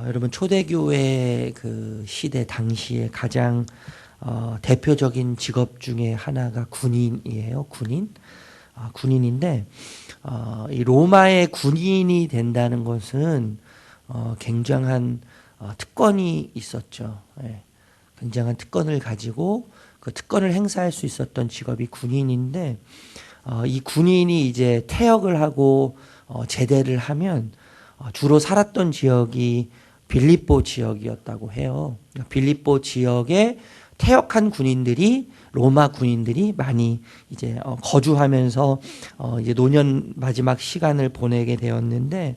여러분 초대교회 그 시대 당시에 가장 대표적인 직업 중에 하나가 군인이에요. 군인인데 이 로마의 군인이 된다는 것은 굉장한 특권이 있었죠. 예. 굉장한 특권을 가지고 그 특권을 행사할 수 있었던 직업이 군인인데 이 군인이 이제 퇴역을 하고 제대를 하면 주로 살았던 지역이 빌립보 지역이었다고 해요. 빌립보 지역에 퇴역한 군인들이 로마 군인들이 많이 이제 거주하면서 이제 노년 마지막 시간을 보내게 되었는데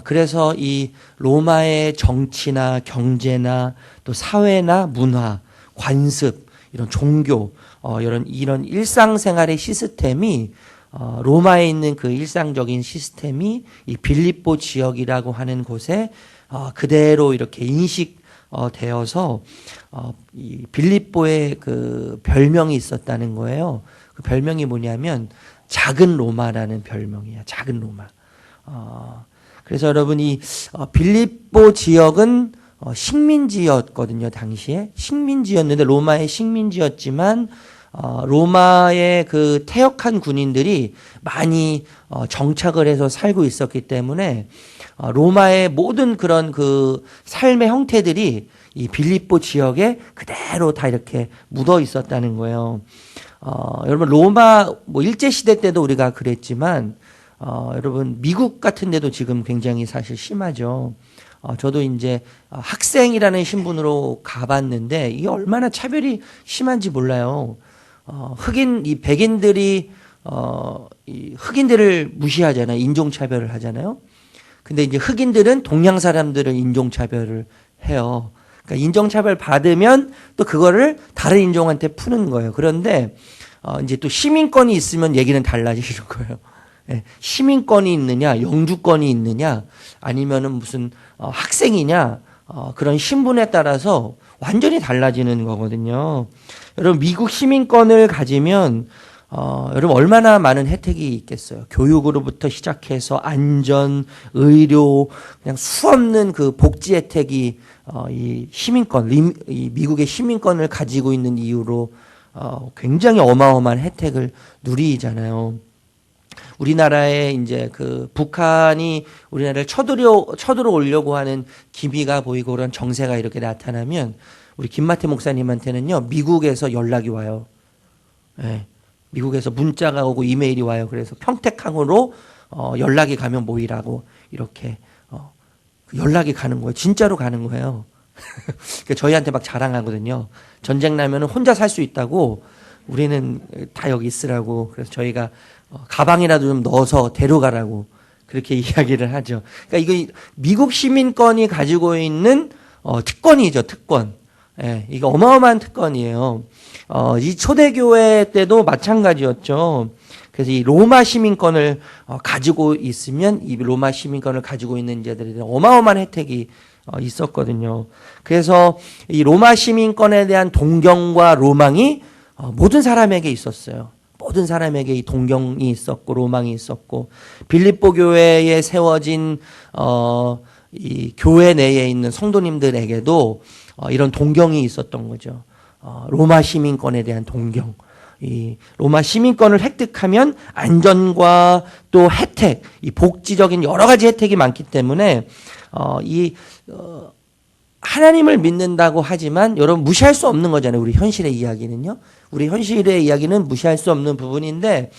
그래서 이 로마의 정치나 경제나 또 사회나 문화, 관습, 이런 종교, 이런 일상생활의 시스템이 로마에 있는 그 일상적인 시스템이 이 빌립보 지역이라고 하는 곳에 그대로 이렇게 인식되어서 이 빌립보의 그 별명이 있었다는 거예요. 그 별명이 뭐냐면 작은 로마라는 별명이야. 작은 로마. 그래서 여러분 이 빌립보 지역은 식민지였거든요. 당시에 식민지였는데 로마의 식민지였지만 로마의 그 퇴역한 군인들이 많이 정착을 해서 살고 있었기 때문에 로마의 모든 그런 그 삶의 형태들이 이 빌립보 지역에 그대로 다 이렇게 묻어 있었다는 거예요. 여러분 로마 뭐 일제 시대 때도 우리가 그랬지만 여러분 미국 같은 데도 지금 굉장히 사실 심하죠. 저도 이제 학생이라는 신분으로 가봤는데 이게 얼마나 차별이 심한지 몰라요. 이 백인들이 이 흑인들을 무시하잖아요. 인종차별을 하잖아요. 근데 이제 흑인들은 동양 사람들을 인종차별을 해요. 그러니까 인종차별 받으면 또 그거를 다른 인종한테 푸는 거예요. 그런데 이제 또 시민권이 있으면 얘기는 달라지는 거예요. 예, 시민권이 있느냐, 영주권이 있느냐, 아니면은 무슨 학생이냐, 그런 신분에 따라서 완전히 달라지는 거거든요. 여러분 미국 시민권을 가지면 여러분 얼마나 많은 혜택이 있겠어요. 교육으로부터 시작해서 안전, 의료, 그냥 수없는 그 복지 혜택이 이 시민권, 이 미국의 시민권을 가지고 있는 이유로 굉장히 어마어마한 혜택을 누리잖아요. 우리나라에 이제 그 북한이 우리나라를 쳐들어 오려고 하는 기미가 보이고 그런 정세가 이렇게 나타나면 우리 김마태 목사님한테는요 미국에서 연락이 와요. 네, 미국에서 문자가 오고 이메일이 와요. 그래서 평택항으로 연락이 가면 모이라고 이렇게 연락이 가는 거예요. 진짜로 가는 거예요. 저희한테 막 자랑하거든요. 전쟁 나면은 혼자 살 수 있다고 우리는 다 여기 있으라고. 그래서 저희가 가방이라도 좀 넣어서 데려가라고 그렇게 이야기를 하죠. 그러니까 이거 미국 시민권이 가지고 있는 특권이죠, 특권. 예, 이거 어마어마한 특권이에요. 이 초대교회 때도 마찬가지였죠. 그래서 이 로마 시민권을 가지고 있으면 이 로마 시민권을 가지고 있는 자들에 대한 어마어마한 혜택이 있었거든요. 그래서 이 로마 시민권에 대한 동경과 로망이 모든 사람에게 있었어요. 모든 사람에게 이 동경이 있었고 로망이 있었고 빌립보 교회에 세워진 이 교회 내에 있는 성도님들에게도 이런 동경이 있었던 거죠. 로마 시민권에 대한 동경. 이 로마 시민권을 획득하면 안전과 또 혜택, 이 복지적인 여러 가지 혜택이 많기 때문에 하나님을 믿는다고 하지만 여러분 무시할 수 없는 거잖아요. 우리 현실의 이야기는요. 우리 현실의 이야기는 무시할 수 없는 부분인데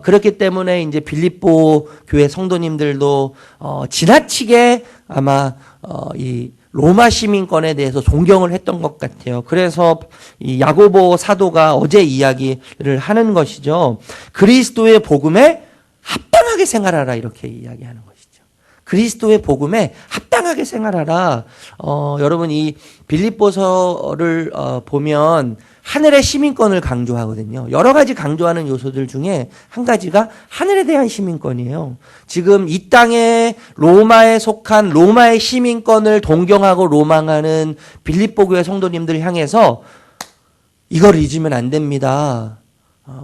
그렇기 때문에 이제 빌립보 교회 성도님들도 지나치게 아마 이 로마 시민권에 대해서 존경을 했던 것 같아요. 그래서 이 야고보 사도가 어제 이야기를 하는 것이죠. 그리스도의 복음에 합당하게 생활하라 이렇게 이야기하는 것이죠. 그리스도의 복음에 합당하게 생활하라. 여러분 이 빌립보서를 보면 하늘의 시민권을 강조하거든요. 여러 가지 강조하는 요소들 중에 한 가지가 하늘에 대한 시민권이에요. 지금 이 땅에 로마에 속한 로마의 시민권을 동경하고 로망하는 빌립보 교회 성도님들 향해서 이걸 잊으면 안 됩니다.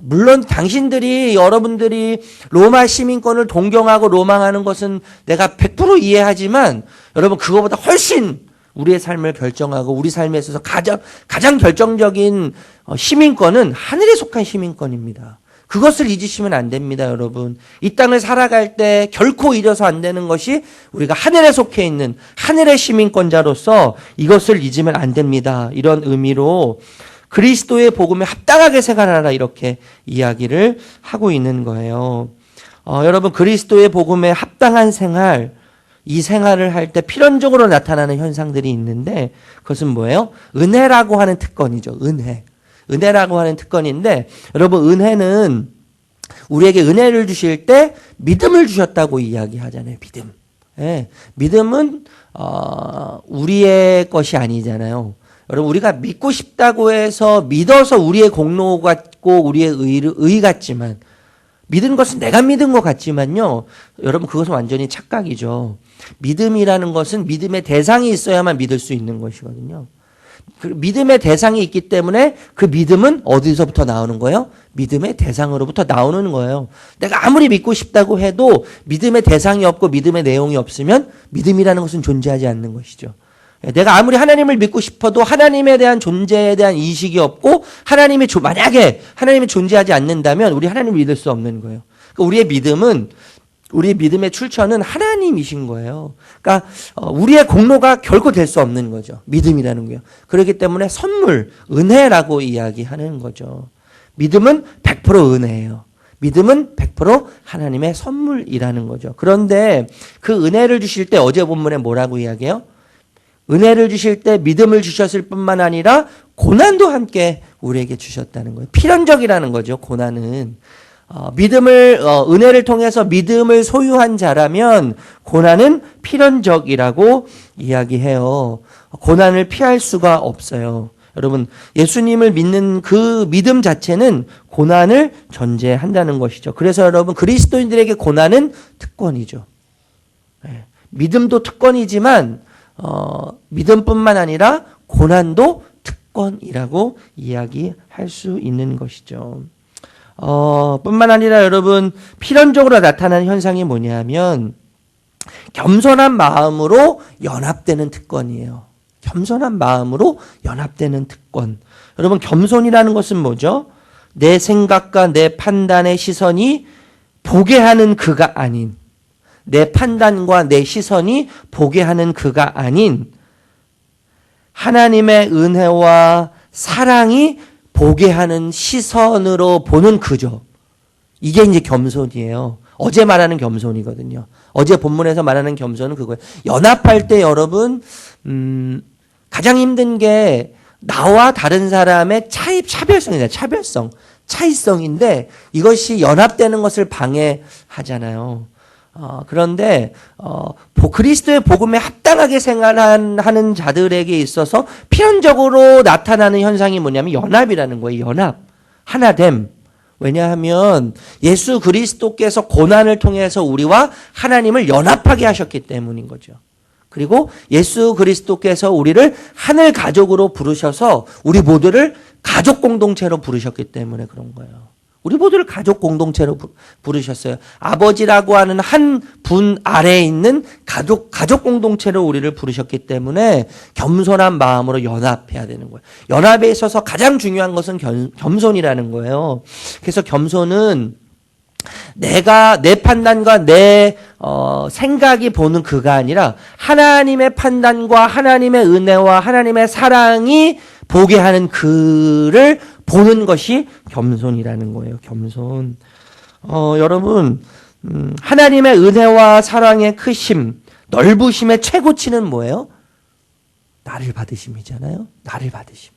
물론 당신들이 여러분들이 로마 시민권을 동경하고 로망하는 것은 내가 100% 이해하지만 여러분 그거보다 훨씬 우리의 삶을 결정하고 우리 삶에 있어서 가장 결정적인 시민권은 하늘에 속한 시민권입니다. 그것을 잊으시면 안 됩니다, 여러분. 이 땅을 살아갈 때 결코 잊어서 안 되는 것이 우리가 하늘에 속해 있는 하늘의 시민권자로서 이것을 잊으면 안 됩니다. 이런 의미로 그리스도의 복음에 합당하게 생활하라 이렇게 이야기를 하고 있는 거예요. 여러분 그리스도의 복음에 합당한 생활, 이 생활을 할 때 필연적으로 나타나는 현상들이 있는데 그것은 뭐예요? 은혜라고 하는 특권이죠. 은혜라고 하는 특권인데 여러분 은혜는 우리에게 은혜를 주실 때 믿음을 주셨다고 이야기하잖아요. 믿음. 예, 믿음은 우리의 것이 아니잖아요. 여러분 우리가 믿고 싶다고 해서 믿어서 우리의 공로 같고 우리의 의 같지만 믿은 것은 내가 믿은 것 같지만요. 여러분 그것은 완전히 착각이죠. 믿음이라는 것은 믿음의 대상이 있어야만 믿을 수 있는 것이거든요. 그 믿음의 대상이 있기 때문에 그 믿음은 어디서부터 나오는 거예요? 믿음의 대상으로부터 나오는 거예요. 내가 아무리 믿고 싶다고 해도 믿음의 대상이 없고 믿음의 내용이 없으면 믿음이라는 것은 존재하지 않는 것이죠. 내가 아무리 하나님을 믿고 싶어도 하나님에 대한 존재에 대한 인식이 없고 만약에 하나님이 존재하지 않는다면 우리 하나님을 믿을 수 없는 거예요. 그러니까 우리의 믿음의 출처는 하나님이신 거예요. 그러니까 우리의 공로가 결코 될 수 없는 거죠. 믿음이라는 거예요. 그렇기 때문에 선물, 은혜라고 이야기하는 거죠. 믿음은 100% 은혜예요. 믿음은 100% 하나님의 선물이라는 거죠. 그런데 그 은혜를 주실 때 어제 본문에 뭐라고 이야기해요? 은혜를 주실 때 믿음을 주셨을 뿐만 아니라 고난도 함께 우리에게 주셨다는 거예요. 필연적이라는 거죠. 고난은. 은혜를 통해서 믿음을 소유한 자라면 고난은 필연적이라고 이야기해요. 고난을 피할 수가 없어요. 여러분, 예수님을 믿는 그 믿음 자체는 고난을 전제한다는 것이죠. 그래서 여러분, 그리스도인들에게 고난은 특권이죠. 믿음도 특권이지만, 믿음뿐만 아니라 고난도 특권이라고 이야기할 수 있는 것이죠. 뿐만 아니라 여러분 필연적으로 나타나는 현상이 뭐냐면 겸손한 마음으로 연합되는 특권이에요. 겸손한 마음으로 연합되는 특권. 여러분 겸손이라는 것은 뭐죠? 내 생각과 내 판단의 시선이 보게 하는 그가 아닌, 내 판단과 내 시선이 보게 하는 그가 아닌 하나님의 은혜와 사랑이 보게 하는 시선으로 보는 그죠. 이게 이제 겸손이에요. 어제 말하는 겸손이거든요. 어제 본문에서 말하는 겸손은 그거예요. 연합할 때 여러분 가장 힘든 게 나와 다른 사람의 차별성이다. 차이성인데 이것이 연합되는 것을 방해하잖아요. 그런데 그리스도의 복음에 합당하게 생활하는 자들에게 있어서 필연적으로 나타나는 현상이 뭐냐면 연합이라는 거예요. 연합, 하나됨. 왜냐하면 예수 그리스도께서 고난을 통해서 우리와 하나님을 연합하게 하셨기 때문인 거죠. 그리고 예수 그리스도께서 우리를 하늘 가족으로 부르셔서 우리 모두를 가족 공동체로 부르셨기 때문에 그런 거예요. 우리 모두를 가족 공동체로 부르셨어요. 아버지라고 하는 한 분 아래에 있는 가족 공동체로 우리를 부르셨기 때문에 겸손한 마음으로 연합해야 되는 거예요. 연합에 있어서 가장 중요한 것은 겸손이라는 거예요. 그래서 겸손은 내가 내 판단과 내 생각이 보는 그가 아니라 하나님의 판단과 하나님의 은혜와 하나님의 사랑이 보게 하는 그를 보는 것이 겸손이라는 거예요. 겸손. 여러분, 하나님의 은혜와 사랑의 크심, 넓으심의 최고치는 뭐예요? 나를 받으심이잖아요. 나를 받으심.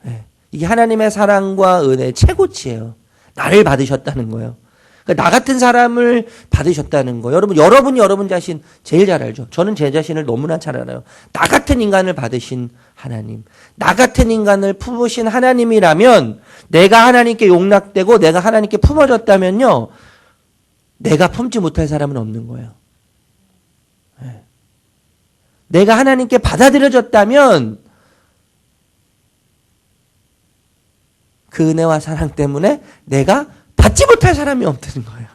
네. 이게 하나님의 사랑과 은혜의 최고치예요. 나를 받으셨다는 거예요. 그러니까 나 같은 사람을 받으셨다는 거예요. 여러분이 여러분 자신 제일 잘 알죠. 저는 제 자신을 너무나 잘 알아요. 나 같은 인간을 받으신 하나님, 나 같은 인간을 품으신 하나님이라면 내가 하나님께 용납되고 내가 하나님께 품어졌다면요, 내가 품지 못할 사람은 없는 거예요. 네. 내가 하나님께 받아들여졌다면 그 은혜와 사랑 때문에 내가 받지 못할 사람이 없는 거예요.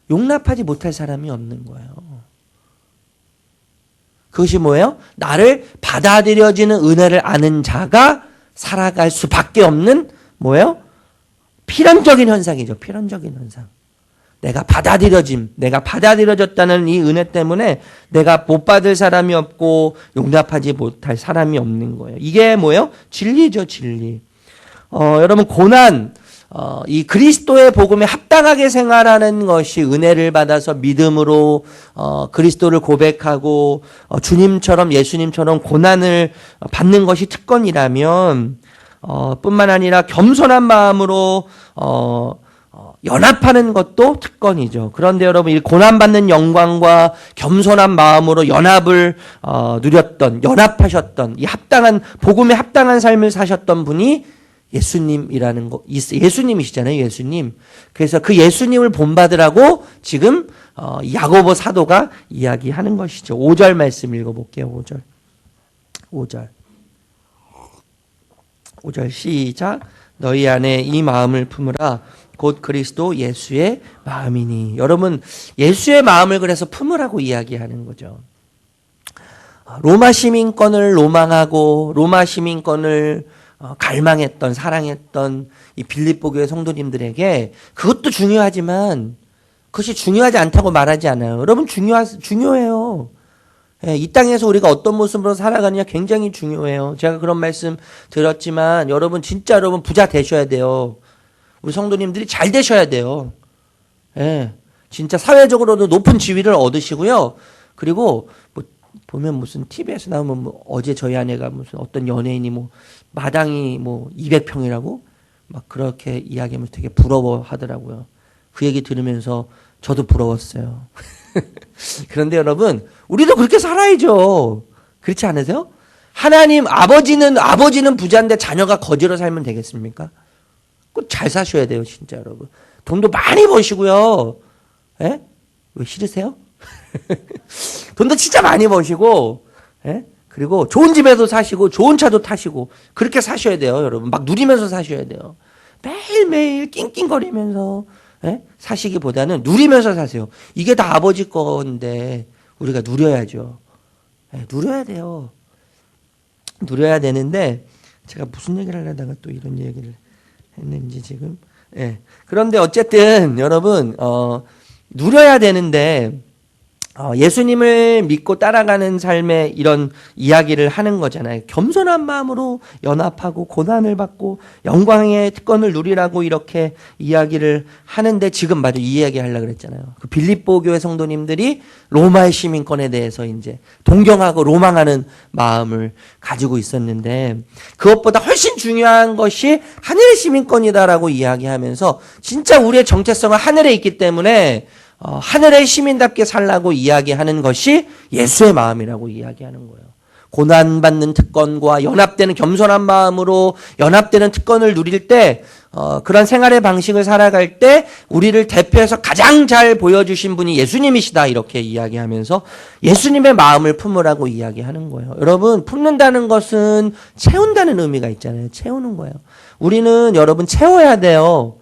용납하지 못할 사람이 없는 거예요. 그것이 뭐예요? 나를 받아들여지는 은혜를 아는 자가 살아갈 수밖에 없는 뭐예요? 필연적인 현상이죠. 필연적인 현상. 내가 받아들여졌다는 이 은혜 때문에 내가 못 받을 사람이 없고 용납하지 못할 사람이 없는 거예요. 이게 뭐예요? 진리죠, 진리. 여러분, 고난, 이 그리스도의 복음에 합당하게 생활하는 것이 은혜를 받아서 믿음으로 그리스도를 고백하고 주님처럼 예수님처럼 고난을 받는 것이 특권이라면 뿐만 아니라 겸손한 마음으로 연합하는 것도 특권이죠. 그런데 여러분, 이 고난받는 영광과 겸손한 마음으로 연합을 연합하셨던 이 합당한 복음에 합당한 삶을 사셨던 분이 예수님이라는 거, 예수님이시잖아요, 예수님. 그래서 그 예수님을 본받으라고 지금 야고보 사도가 이야기하는 것이죠. 5절 말씀 읽어볼게요. 5절 시작. 너희 안에 이 마음을 품으라. 곧 그리스도 예수의 마음이니. 여러분, 예수의 마음을 그래서 품으라고 이야기하는 거죠. 로마 시민권을 로망하고 로마 시민권을 갈망했던, 사랑했던 이 빌립보 교회 성도님들에게 그것도 중요하지만 그것이 중요하지 않다고 말하지 않아요. 여러분, 중요해요. 이 땅에서 우리가 어떤 모습으로 살아가느냐 굉장히 중요해요. 제가 그런 말씀 들었지만 여러분, 진짜 여러분 부자 되셔야 돼요. 우리 성도님들이 잘 되셔야 돼요. 진짜 사회적으로도 높은 지위를 얻으시고요. 그리고 뭐 보면 무슨 TV에서 나오면 뭐 어제 저희 아내가 무슨 어떤 연예인이 뭐 마당이 뭐 200평이라고 막 그렇게 이야기하면서 되게 부러워하더라고요. 그 얘기 들으면서 저도 부러웠어요. 그런데 여러분, 우리도 그렇게 살아야죠. 그렇지 않으세요? 아버지는 부자인데 자녀가 거지로 살면 되겠습니까? 꼭 잘 사셔야 돼요, 진짜 여러분. 돈도 많이 버시고요. 왜 싫으세요? 돈도 진짜 많이 버시고, 그리고 좋은 집에도 사시고, 좋은 차도 타시고, 그렇게 사셔야 돼요, 여러분. 막 누리면서 사셔야 돼요. 매일매일 낑낑거리면서, 사시기보다는 누리면서 사세요. 이게 다 아버지 건데, 우리가 누려야죠. 누려야 돼요. 누려야 되는데, 제가 무슨 얘기를 하려다가 또 이런 얘기를 했는지 지금. 그런데 어쨌든, 여러분, 누려야 되는데, 예수님을 믿고 따라가는 삶의 이런 이야기를 하는 거잖아요. 겸손한 마음으로 연합하고 고난을 받고 영광의 특권을 누리라고 이렇게 이야기를 하는데 지금 맞아 이 이야기 하려고 그랬잖아요. 그 빌립보 교회 성도님들이 로마의 시민권에 대해서 이제 동경하고 로망하는 마음을 가지고 있었는데 그것보다 훨씬 중요한 것이 하늘의 시민권이다라고 이야기하면서 진짜 우리의 정체성은 하늘에 있기 때문에 하늘의 시민답게 살라고 이야기하는 것이 예수의 마음이라고 이야기하는 거예요. 고난받는 특권과 연합되는 겸손한 마음으로 연합되는 특권을 누릴 때 그런 생활의 방식을 살아갈 때 우리를 대표해서 가장 잘 보여주신 분이 예수님이시다 이렇게 이야기하면서 예수님의 마음을 품으라고 이야기하는 거예요. 여러분, 품는다는 것은 채운다는 의미가 있잖아요. 채우는 거예요. 우리는 여러분 채워야 돼요.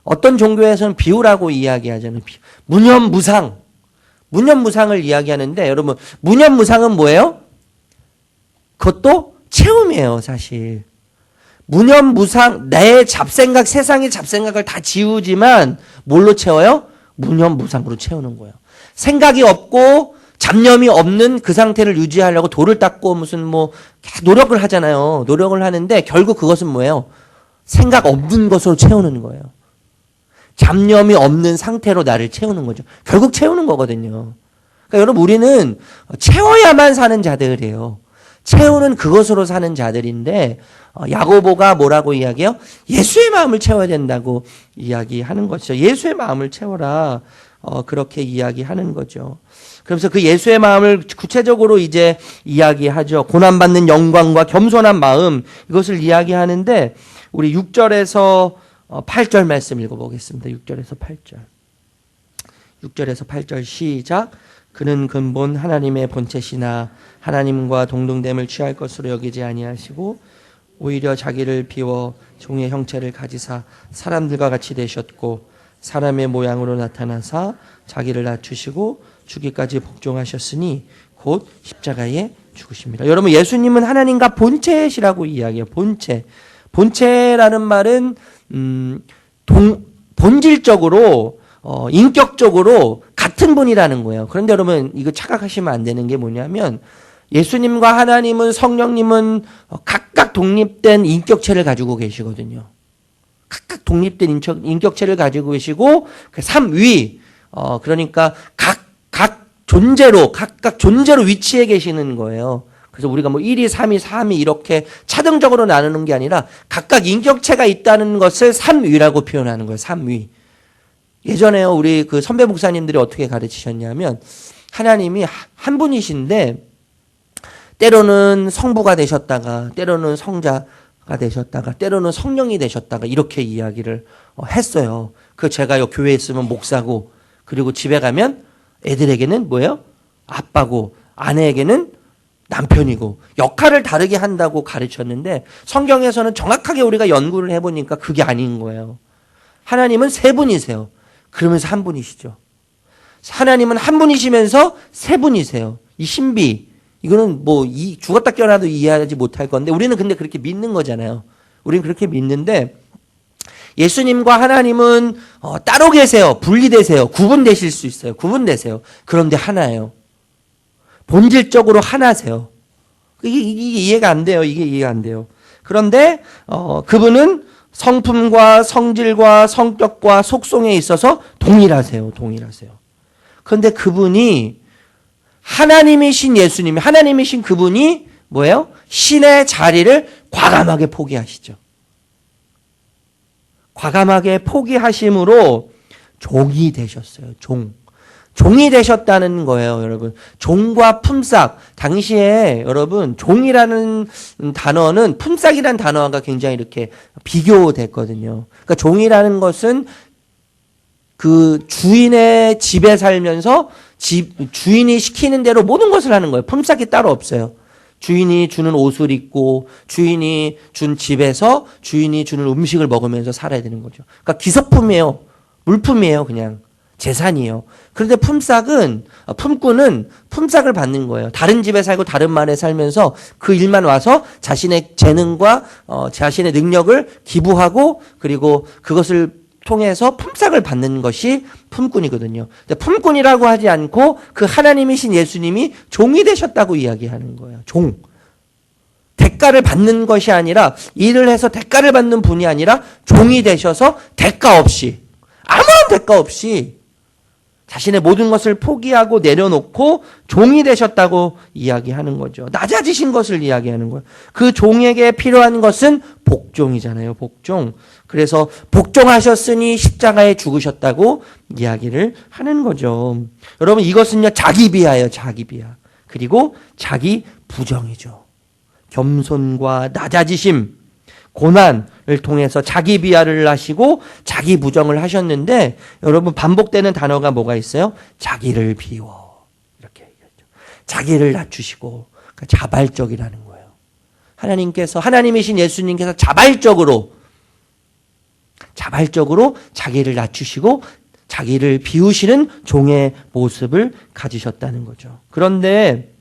어떤 종교에서는 비우라고 이야기하잖아요. 무념무상. 무념무상을 이야기하는데 여러분, 무념무상은 뭐예요? 그것도 채움이에요, 사실. 무념무상, 내 잡생각, 세상의 잡생각을 다 지우지만 뭘로 채워요? 무념무상으로 채우는 거예요. 생각이 없고 잡념이 없는 그 상태를 유지하려고 돌을 닦고 무슨 뭐 노력을 하잖아요. 노력을 하는데 결국 그것은 뭐예요? 생각 없는 것으로 채우는 거예요. 잡념이 없는 상태로 나를 채우는 거죠. 결국 채우는 거거든요. 그러니까 여러분, 우리는 채워야만 사는 자들이에요. 채우는 그것으로 사는 자들인데 야고보가 뭐라고 이야기해요? 예수의 마음을 채워야 된다고 이야기하는 것이죠. 예수의 마음을 채워라. 그렇게 이야기하는 거죠. 그래서 그 예수의 마음을 구체적으로 이제 이야기하죠. 고난받는 영광과 겸손한 마음, 이것을 이야기하는데 우리 6절에서 8절 말씀 읽어보겠습니다. 6절에서 8절. 6절에서 8절 시작. 그는 근본 하나님의 본체시나 하나님과 동등됨을 취할 것으로 여기지 아니하시고 오히려 자기를 비워 종의 형체를 가지사 사람들과 같이 되셨고 사람의 모양으로 나타나사 자기를 낮추시고 죽기까지 복종하셨으니 곧 십자가에 죽으십니다. 여러분, 예수님은 하나님과 본체시라고 이야기해요. 본체라는 말은 본질적으로 인격적으로 같은 분이라는 거예요. 그런데 여러분, 이거 착각하시면 안 되는 게 뭐냐면 예수님과 하나님은, 성령님은 각각 독립된 인격체를 가지고 계시거든요. 각각 독립된 인격체를 가지고 계시고 그 삼위, 그러니까 각각 존재로 위치해 계시는 거예요. 그래서 우리가 뭐 1위, 3위, 4위 이렇게 차등적으로 나누는 게 아니라 각각 인격체가 있다는 것을 삼위라고 표현하는 거예요. 삼위. 예전에요, 우리 그 선배 목사님들이 어떻게 가르치셨냐면 하나님이 한 분이신데 때로는 성부가 되셨다가 때로는 성자가 되셨다가 때로는 성령이 되셨다가 이렇게 이야기를 했어요. 그 제가요, 교회에 있으면 목사고 그리고 집에 가면 애들에게는 뭐예요? 아빠고 아내에게는 남편이고 역할을 다르게 한다고 가르쳤는데 성경에서는 정확하게 우리가 연구를 해보니까 그게 아닌 거예요. 하나님은 세 분이세요. 그러면서 한 분이시죠. 하나님은 한 분이시면서 세 분이세요. 이 신비, 이거는 뭐 죽었다 깨어나도 이해하지 못할 건데 우리는 근데 그렇게 믿는 거잖아요. 우리는 그렇게 믿는데 예수님과 하나님은 따로 계세요. 분리되세요. 구분되실 수 있어요. 구분되세요. 그런데 하나예요. 본질적으로 하나세요. 이게 이해가 안 돼요. 이게 이해가 안 돼요. 그런데 그분은 성품과 성질과 성격과 속성에 있어서 동일하세요. 그런데 그분이 하나님이신 예수님이, 하나님이신 그분이 뭐예요? 신의 자리를 과감하게 포기하시죠. 과감하게 포기하심으로 종이 되셨어요. 종이 되셨다는 거예요, 여러분. 종과 품삯. 당시에 여러분, 종이라는 단어는 품삯이라는 단어가 굉장히 이렇게 비교됐거든요. 그러니까 종이라는 것은 그 주인의 집에 살면서 주인이 시키는 대로 모든 것을 하는 거예요. 품삯이 따로 없어요. 주인이 주는 옷을 입고 주인이 준 집에서 주인이 주는 음식을 먹으면서 살아야 되는 거죠. 그러니까 기성품이에요. 물품이에요. 그냥 재산이에요. 그런데 품꾼은 품삯을 받는 거예요. 다른 집에 살고 다른 마을에 살면서 그 일만 와서 자신의 재능과 자신의 능력을 기부하고 그리고 그것을 통해서 품삯을 받는 것이 품꾼이거든요. 근데 품꾼이라고 하지 않고 그 하나님이신 예수님이 종이 되셨다고 이야기하는 거예요. 종. 대가를 받는 것이 아니라 일을 해서 대가를 받는 분이 아니라 종이 되셔서 대가 없이 아무런 대가 없이 자신의 모든 것을 포기하고 내려놓고 종이 되셨다고 이야기하는 거죠. 낮아지신 것을 이야기하는 거예요. 그 종에게 필요한 것은 복종이잖아요. 복종. 그래서 복종하셨으니 십자가에 죽으셨다고 이야기를 하는 거죠. 여러분, 이것은요, 자기 비하예요. 자기 비하. 그리고 자기 부정이죠. 겸손과 낮아지심, 고난을 통해서 자기 비하를 하시고 자기 부정을 하셨는데 여러분, 반복되는 단어가 뭐가 있어요? 자기를 비워. 이렇게 얘기했죠. 자기를 낮추시고, 그러니까 자발적이라는 거예요. 하나님이신 예수님께서 자발적으로 자기를 낮추시고 자기를 비우시는 종의 모습을 가지셨다는 거죠. 그런데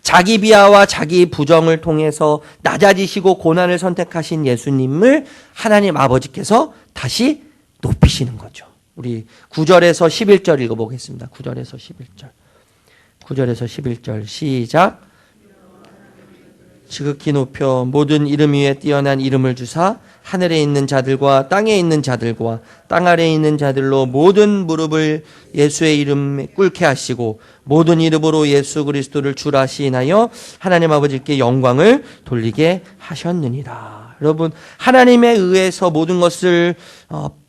자기 비하와 자기 부정을 통해서 낮아지시고 고난을 선택하신 예수님을 하나님 아버지께서 다시 높이시는 거죠. 우리 9절에서 11절 읽어보겠습니다. 9절에서 11절 시작. 지극히 높여 모든 이름 위에 뛰어난 이름을 주사 하늘에 있는 자들과 땅에 있는 자들과 땅 아래에 있는 자들로 모든 무릎을 예수의 이름에 꿇게 하시고 모든 이름으로 예수 그리스도를 주라 시인하여 하나님 아버지께 영광을 돌리게 하셨느니라. 여러분, 하나님에 의해서 모든 것을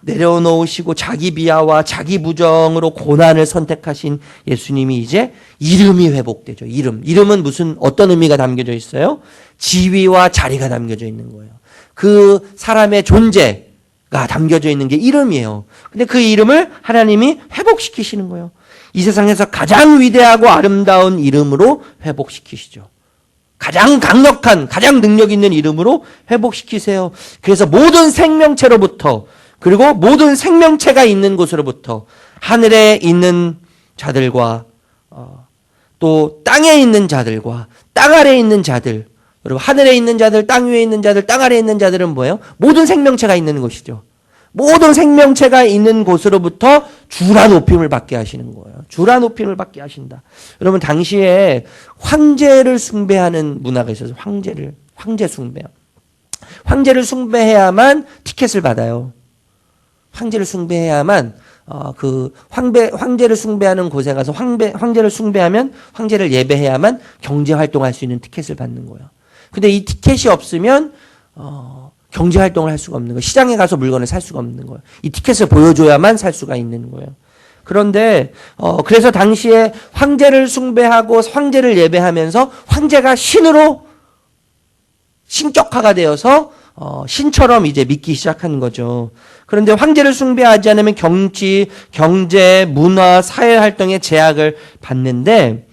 내려놓으시고 자기 비하와 자기 부정으로 고난을 선택하신 예수님이 이제 이름이 회복되죠. 이름은 어떤 의미가 담겨져 있어요? 지위와 자리가 담겨져 있는 거예요. 그 사람의 존재가 담겨져 있는 게 이름이에요. 근데 그 이름을 하나님이 회복시키시는 거예요. 이 세상에서 가장 위대하고 아름다운 이름으로 회복시키시죠. 가장 강력한, 가장 능력 있는 이름으로 회복시키세요. 그래서 모든 생명체로부터, 그리고 모든 생명체가 있는 곳으로부터 하늘에 있는 자들과 또 땅에 있는 자들과 땅 아래에 있는 자들, 여러분 하늘에 있는 자들, 땅 위에 있는 자들, 땅 아래에 있는 자들은 뭐예요? 모든 생명체가 있는 곳이죠. 모든 생명체가 있는 곳으로부터 주라 높임을 받게 하시는 거예요. 주라 높임을 받게 하신다. 여러분 당시에 황제를 숭배하는 문화가 있어서 황제 숭배. 황제를 숭배해야만 티켓을 받아요. 황제를 숭배해야만 황제를 숭배하는 곳에 가서 황제를 숭배하면 황제를 예배해야만 경제 활동할 수 있는 티켓을 받는 거예요. 근데 이 티켓이 없으면 경제 활동을 할 수가 없는 거예요. 시장에 가서 물건을 살 수가 없는 거예요. 이 티켓을 보여줘야만 살 수가 있는 거예요. 그런데 그래서 당시에 황제를 숭배하고 황제를 예배하면서 황제가 신으로 신격화가 되어서 신처럼 이제 믿기 시작하는 거죠. 그런데 황제를 숭배하지 않으면 정치, 경제, 문화, 사회 활동에 제약을 받는데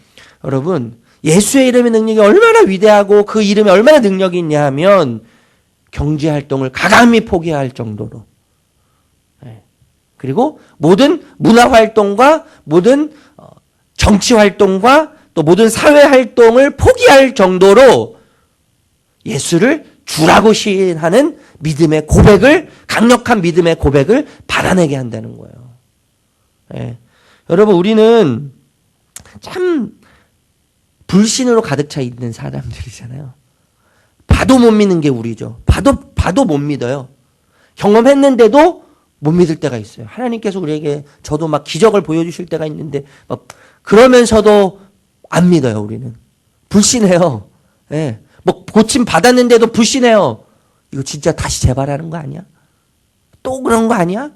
여러분 예수의 이름의 능력이 얼마나 위대하고 그 이름에 얼마나 능력이 있냐 하면 경제 활동을 가감히 포기할 정도로 그리고 모든 문화 활동과 모든 정치 활동과 또 모든 사회 활동을 포기할 정도로 예수를 주라고 시인하는 믿음의 고백을 강력한 믿음의 고백을 받아내게 한다는 거예요. 여러분 우리는 참 불신으로 가득 차 있는 사람들이잖아요. 봐도 못 믿는 게 우리죠. 봐도 못 믿어요. 경험했는데도 못 믿을 때가 있어요. 하나님께서 우리에게 저도 막 기적을 보여주실 때가 있는데 막 그러면서도 안 믿어요. 우리는 불신해요. 뭐 고침 받았는데도 불신해요. 이거 진짜 다시 재발하는 거 아니야? 또 그런 거 아니야?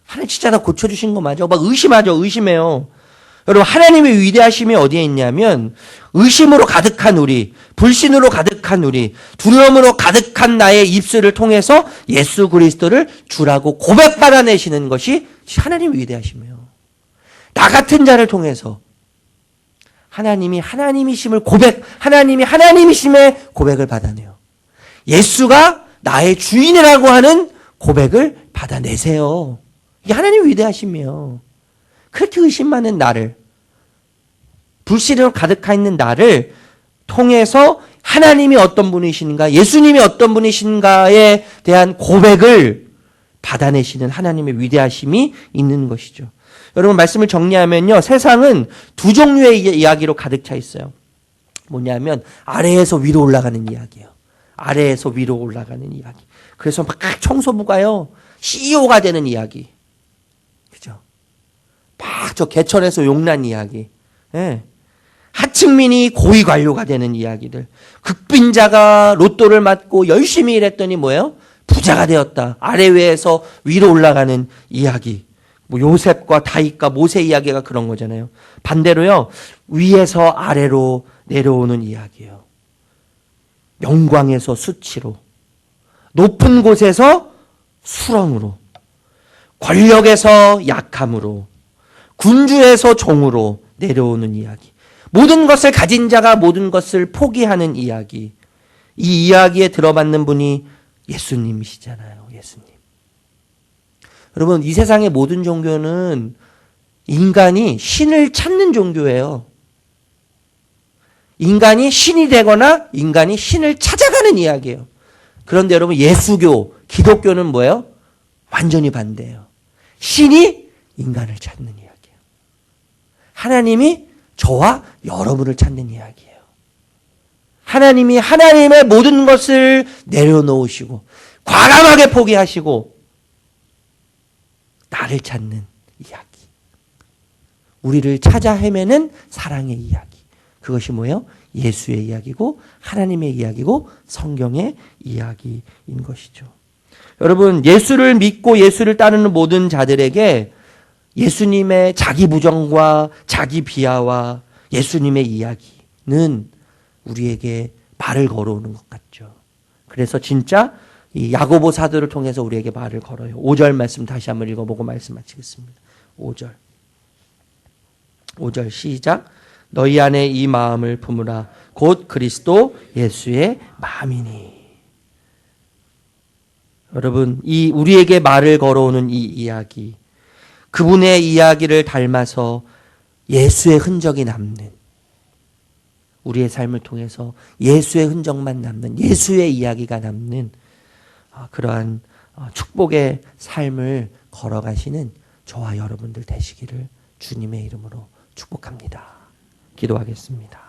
하나님 진짜 나 고쳐주신 거 맞아? 막 의심해요. 여러분 하나님의 위대하심이 어디에 있냐면 의심으로 가득한 우리, 불신으로 가득한 우리, 두려움으로 가득한 나의 입술을 통해서 예수 그리스도를 주라고 고백받아내시는 것이 하나님의 위대하심이에요. 나 같은 자를 통해서 하나님이 하나님이심을 하나님이 하나님이심의 고백을 받아내요. 예수가 나의 주인이라고 하는 고백을 받아내세요. 이게 하나님의 위대하심이에요. 그렇게 의심 많은 나를, 불신으로 가득하 있는 나를 통해서 하나님이 어떤 분이신가, 예수님이 어떤 분이신가에 대한 고백을 받아내시는 하나님의 위대하심이 있는 것이죠. 여러분 말씀을 정리하면요. 세상은 두 종류의 이야기로 가득 차 있어요. 뭐냐면 아래에서 위로 올라가는 이야기예요. 아래에서 위로 올라가는 이야기. 그래서 막 청소부가요. CEO가 되는 이야기. 그죠? 막 저 개천에서 용난 이야기. 하층민이 고위 관료가 되는 이야기들. 극빈자가 로또를 맞고 열심히 일했더니 뭐예요? 부자가 되었다. 아래 위에서 위로 올라가는 이야기. 뭐 요셉과 다윗과 모세 이야기가 그런 거잖아요. 반대로요. 위에서 아래로 내려오는 이야기예요. 영광에서 수치로, 높은 곳에서 수렁으로, 권력에서 약함으로, 군주에서 종으로 내려오는 이야기. 모든 것을 가진 자가 모든 것을 포기하는 이야기. 이 이야기에 들어맞는 분이 예수님이시잖아요. 예수님. 여러분 이 세상의 모든 종교는 인간이 신을 찾는 종교예요. 인간이 신이 되거나 인간이 신을 찾아가는 이야기예요. 그런데 여러분 예수교, 기독교는 뭐예요? 완전히 반대예요. 신이 인간을 찾는 이야기예요. 하나님이 저와 여러분을 찾는 이야기예요. 하나님이 하나님의 모든 것을 내려놓으시고 과감하게 포기하시고 나를 찾는 이야기. 우리를 찾아 헤매는 사랑의 이야기. 그것이 뭐예요? 예수의 이야기고 하나님의 이야기고 성경의 이야기인 것이죠. 여러분 예수를 믿고 예수를 따르는 모든 자들에게 예수님의 자기 부정과 자기 비하와 예수님의 이야기는 우리에게 말을 걸어오는 것 같죠. 그래서 진짜 이 야고보 사도를 통해서 우리에게 말을 걸어요. 5절 말씀 다시 한번 읽어보고 말씀 마치겠습니다. 5절 시작. 너희 안에 이 마음을 품으라. 곧 그리스도 예수의 마음이니. 여러분, 이 우리에게 말을 걸어오는 이 이야기, 그분의 이야기를 닮아서 예수의 흔적이 남는, 우리의 삶을 통해서 예수의 흔적만 남는, 예수의 이야기가 남는 그러한 축복의 삶을 걸어가시는 저와 여러분들 되시기를 주님의 이름으로 축복합니다. 기도하겠습니다.